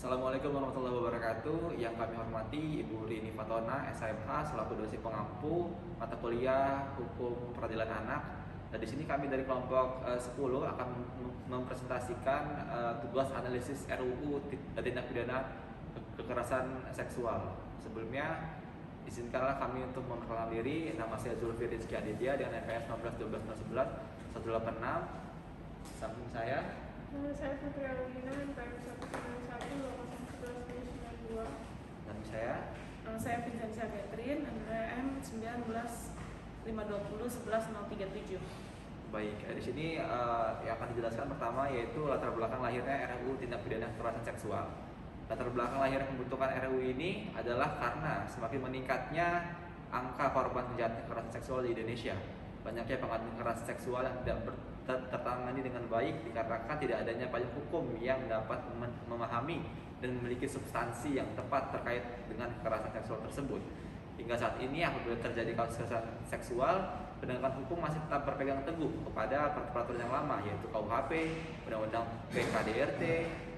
Assalamualaikum warahmatullahi wabarakatuh. Yang kami hormati Ibu Rini Fatona, SHMH, selaku dosen pengampu mata kuliah Hukum Peradilan Anak. Dan di sini kami dari kelompok 10 akan mempresentasikan tugas analisis RUU tindak pidana kekerasan seksual. Sebelumnya, izinkanlah kami untuk memperkenalkan diri. Nama saya Zulfi Rizky Aditya dengan NPS 19 12 11 186. Samping saya Nama saya Putri Alina, NPM 191 dan saya. Saya Vincentia Catherine, NPM 19 520 11 037. Baik, di sini yang akan dijelaskan pertama yaitu latar belakang lahirnya RUU tindak pidana kekerasan seksual. Latar belakang lahir pembentukan RUU ini adalah karena semakin meningkatnya angka korban kejahatan kekerasan seksual di Indonesia. Banyaknya pengaduan kekerasan seksual yang tidak tertangani dengan baik dikarenakan tidak adanya payung hukum yang dapat memahami dan memiliki substansi yang tepat terkait dengan kekerasan seksual tersebut. Hingga saat ini apabila terjadi kasus kekerasan seksual, penegakan hukum masih tetap berpegang teguh kepada peraturan yang lama, yaitu KUHP, Undang-Undang PKDRT,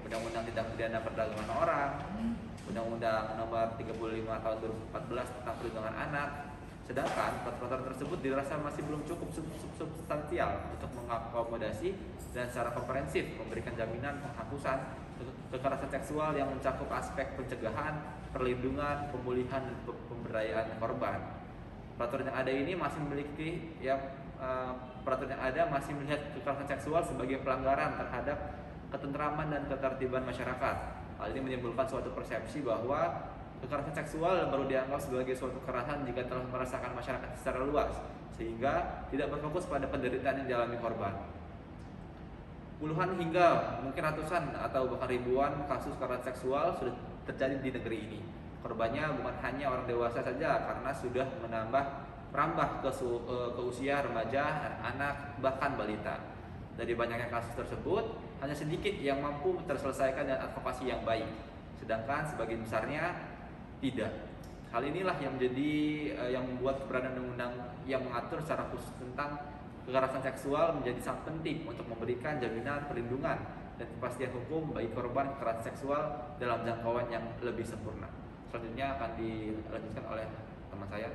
Undang-Undang Tindak Pidana Perdagangan Orang, Undang-Undang Nomor 35 Tahun 2014 tentang Perlindungan Anak. Sedangkan peraturan tersebut dirasa masih belum cukup substansial untuk mengakomodasi dan secara komprehensif memberikan jaminan penghapusan kekerasan seksual yang mencakup aspek pencegahan, perlindungan, pemulihan, dan pemberdayaan korban. Peraturan yang ada ini masih memiliki peraturan yang ada masih melihat kekerasan seksual sebagai pelanggaran terhadap ketentraman dan ketertiban masyarakat. Hal ini menimbulkan suatu persepsi bahwa kekerasan seksual baru dianggap sebagai suatu kekerasan jika telah merasakan masyarakat secara luas, sehingga tidak berfokus pada penderitaan yang dialami korban. Puluhan hingga mungkin ratusan atau bahkan ribuan kasus kekerasan seksual sudah terjadi di negeri ini. Korbannya bukan hanya orang dewasa saja, karena sudah merambah ke usia remaja, anak, bahkan balita. Dari banyaknya kasus tersebut, hanya sedikit yang mampu terselesaikan dengan advokasi yang baik, sedangkan sebagian besarnya tidak. Hal inilah yang menjadi yang membuat keberadaan undang-undang yang mengatur secara khusus tentang kekerasan seksual menjadi sangat penting untuk memberikan jaminan perlindungan dan kepastian hukum bagi korban kekerasan seksual dalam jangkauan yang lebih sempurna. Selanjutnya akan dilanjutkan oleh teman saya.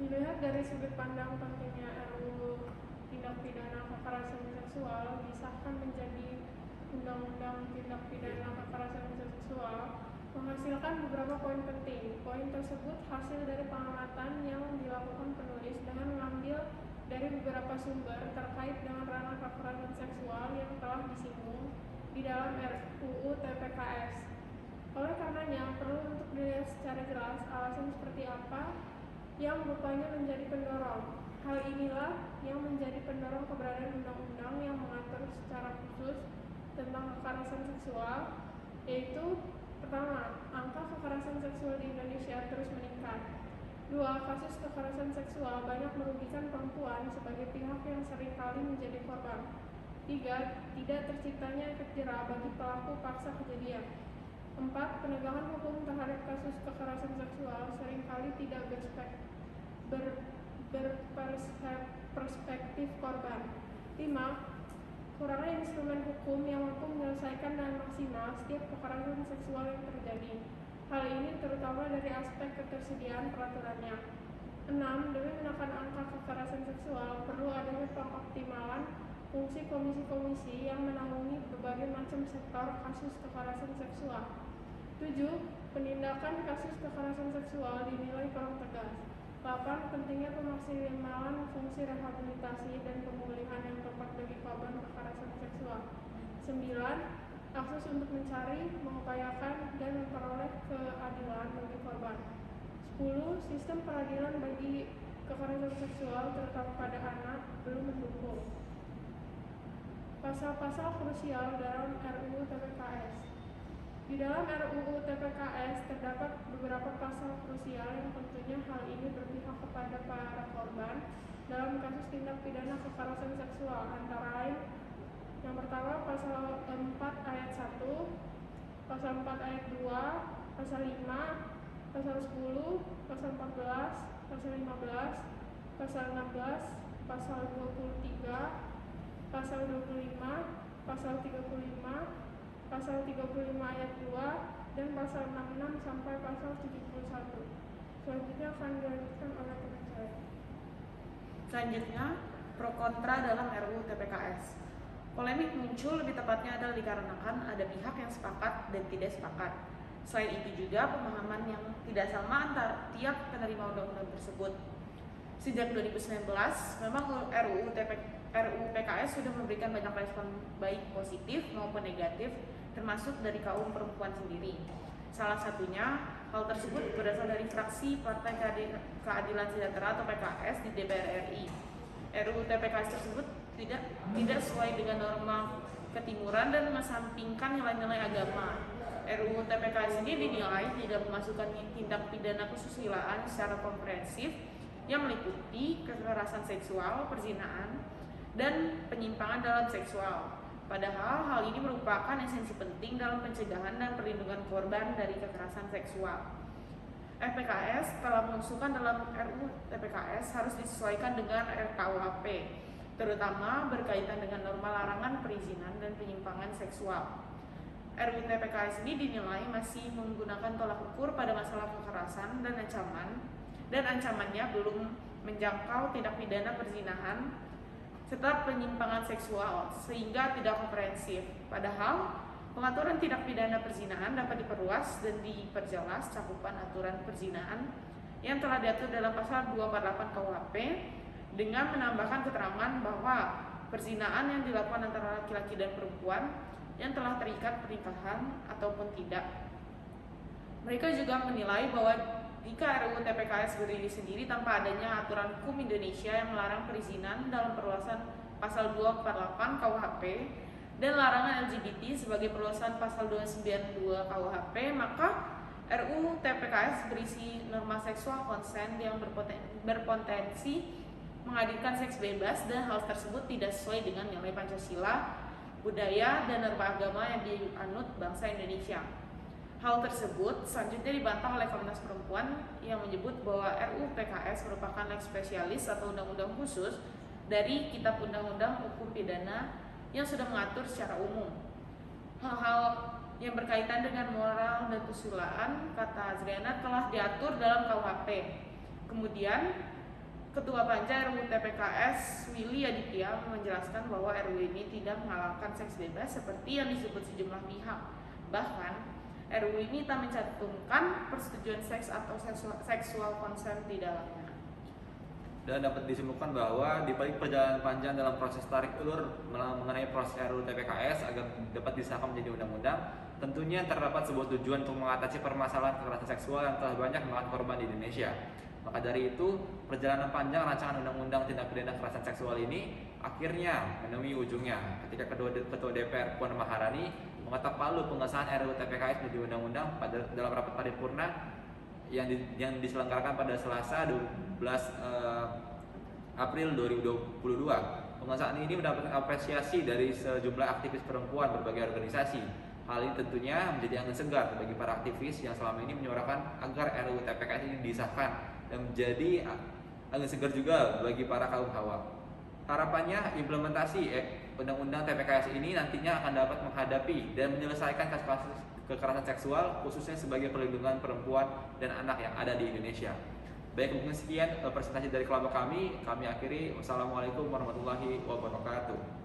Dilihat dari sudut pandang pentingnya RUU tindak pidana kekerasan seksual disahkan menjadi Undang-Undang Tindak Pidana Kekerasan Seksual menghasilkan beberapa poin penting. Poin tersebut hasil dari pengamatan yang dilakukan penulis dengan mengambil dari beberapa sumber terkait dengan ranah kekerasan seksual yang telah disinggung di dalam RUU TPKS. Oleh karenanya, perlu untuk dilihat secara jelas alasan seperti apa yang rupanya menjadi pendorong. Hal inilah yang menjadi pendorong keberadaan undang-undang yang mengatur secara khusus tentang kekerasan seksual, yaitu pertama, angka kekerasan seksual di Indonesia terus meningkat. 2. Kasus kekerasan seksual banyak merugikan perempuan sebagai pihak yang seringkali menjadi korban. 3. Tidak terciptanya efek jera bagi pelaku paksa kejadian. 4. Penegakan hukum terhadap kasus kekerasan seksual seringkali tidak berperspektif korban. 5. Kurangnya instrumen hukum yang mampu menyelesaikan dengan maksimal setiap kekerasan seksual yang terjadi. Hal ini terutama dari aspek ketersediaan peraturannya. 6. Demi menekan angka kekerasan seksual, perlu adanya pengoptimalan fungsi komisi-komisi yang menaungi berbagai macam sektor kasus kekerasan seksual. 7. Penindakan kasus kekerasan seksual dinilai kurang tegas. 8. Pentingnya pemaksimalan fungsi rehabilitasi dan pemulihan yang tepat bagi korban kekerasan seksual. 9. Akses untuk mencari, mengupayakan, dan memperoleh keadilan bagi korban. 10. Sistem peradilan bagi kekerasan seksual terutama pada anak belum mendukung. Pasal-pasal krusial dalam RUU TPKS. Di dalam RUU TPKS terdapat beberapa pasal krusial yang tentunya hal ini berpihak kepada para korban dalam kasus tindak pidana kekerasan seksual, antara lain yang pertama pasal 4 ayat 1, pasal 4 ayat 2, pasal 5, pasal 10, pasal 14, pasal 15, pasal 16, pasal 23, pasal 25, pasal 35, pasal 35 ayat 2, dan pasal 66 sampai pasal 71. Selanjutnya akan dilanjutkan oleh teman saya. Selanjutnya, pro kontra dalam RUU TPKS. Polemik muncul lebih tepatnya adalah dikarenakan ada pihak yang sepakat dan tidak sepakat. Selain itu juga pemahaman yang tidak sama antar tiap penerima undang-undang tersebut. Sejak 2019, memang RUU PKS sudah memberikan banyak respon baik positif maupun negatif, termasuk dari kaum perempuan sendiri. Salah satunya, hal tersebut berasal dari fraksi Partai Keadilan Sejahtera atau PKS di DPR RI. RUU TPKS tersebut tidak sesuai dengan norma ketimuran dan mengesampingkan nilai-nilai agama. RUU TPKS ini dinilai tidak memasukkan tindak pidana kesusilaan secara komprehensif yang meliputi kekerasan seksual, perzinahan, dan penyimpangan dalam seksual. Padahal hal ini merupakan esensi penting dalam pencegahan dan perlindungan korban dari kekerasan seksual. FPKS telah mengusulkan dalam RUU TPKS harus disesuaikan dengan RKUHP, terutama berkaitan dengan norma larangan perizinan dan penyimpangan seksual. RUU TPKS ini dinilai masih menggunakan tolak ukur pada masalah kekerasan dan ancamannya belum menjangkau tindak pidana perzinahan serta penyimpangan seksual sehingga tidak komprehensif. Padahal pengaturan tindak pidana perzinahan dapat diperluas dan diperjelas cakupan aturan perzinahan yang telah diatur dalam pasal 248 KUHP dengan menambahkan keterangan bahwa perzinahan yang dilakukan antara laki-laki dan perempuan yang telah terikat pernikahan ataupun tidak. Mereka juga menilai bahwa jika RUU TPKS berdiri sendiri tanpa adanya aturan hukum Indonesia yang melarang perizinan dalam perluasan pasal 248 KUHP dan larangan LGBT sebagai perluasan pasal 292 KUHP, maka RUU TPKS berisi norma seksual konsen yang berpotensi menghadirkan seks bebas dan hal tersebut tidak sesuai dengan nilai Pancasila, budaya, dan norma agama yang dianut bangsa Indonesia. Hal tersebut selanjutnya dibantah oleh Komnas Perempuan yang menyebut bahwa RUU PKS merupakan lex spesialis atau undang-undang khusus dari Kitab Undang-Undang Hukum Pidana yang sudah mengatur secara umum. Hal-hal yang berkaitan dengan moral dan kesusilaan, kata Azriana, telah diatur dalam KUHP. Kemudian, Ketua Panja RUU TPKS Willy Aditya menjelaskan bahwa RUU ini tidak menghalalkan seks bebas seperti yang disebut sejumlah pihak. Bahkan, RUU ini tak mencantumkan persetujuan seks atau seksual konsen di dalamnya. Dan dapat disimpulkan bahwa di balik perjalanan panjang dalam proses tarik ulur mengenai proses RUU TPKS agar dapat disahkan menjadi undang-undang, tentunya terdapat sebuah tujuan untuk mengatasi permasalahan kekerasan seksual yang telah banyak memakan korban di Indonesia. Maka dari itu, perjalanan panjang rancangan undang-undang tindak pidana kekerasan seksual ini akhirnya menemui ujungnya ketika Ketua DPR Puan Maharani mengetok palu pengesahan RUU TPKS menjadi undang-undang dalam rapat paripurna yang diselenggarakan pada Selasa 12 April 2022. Pengesahan ini mendapatkan apresiasi dari sejumlah aktivis perempuan berbagai organisasi. Hal ini tentunya menjadi angin segar bagi para aktivis yang selama ini menyuarakan agar RUU TPKS ini disahkan dan menjadi angin segar juga bagi para kaum hawa. Harapannya implementasi Undang-Undang TPKS ini nantinya akan dapat menghadapi dan menyelesaikan kasus-kasus kekerasan seksual khususnya sebagai perlindungan perempuan dan anak yang ada di Indonesia. Baik, mungkin sekian presentasi dari kelompok kami akhiri. Wassalamualaikum warahmatullahi wabarakatuh.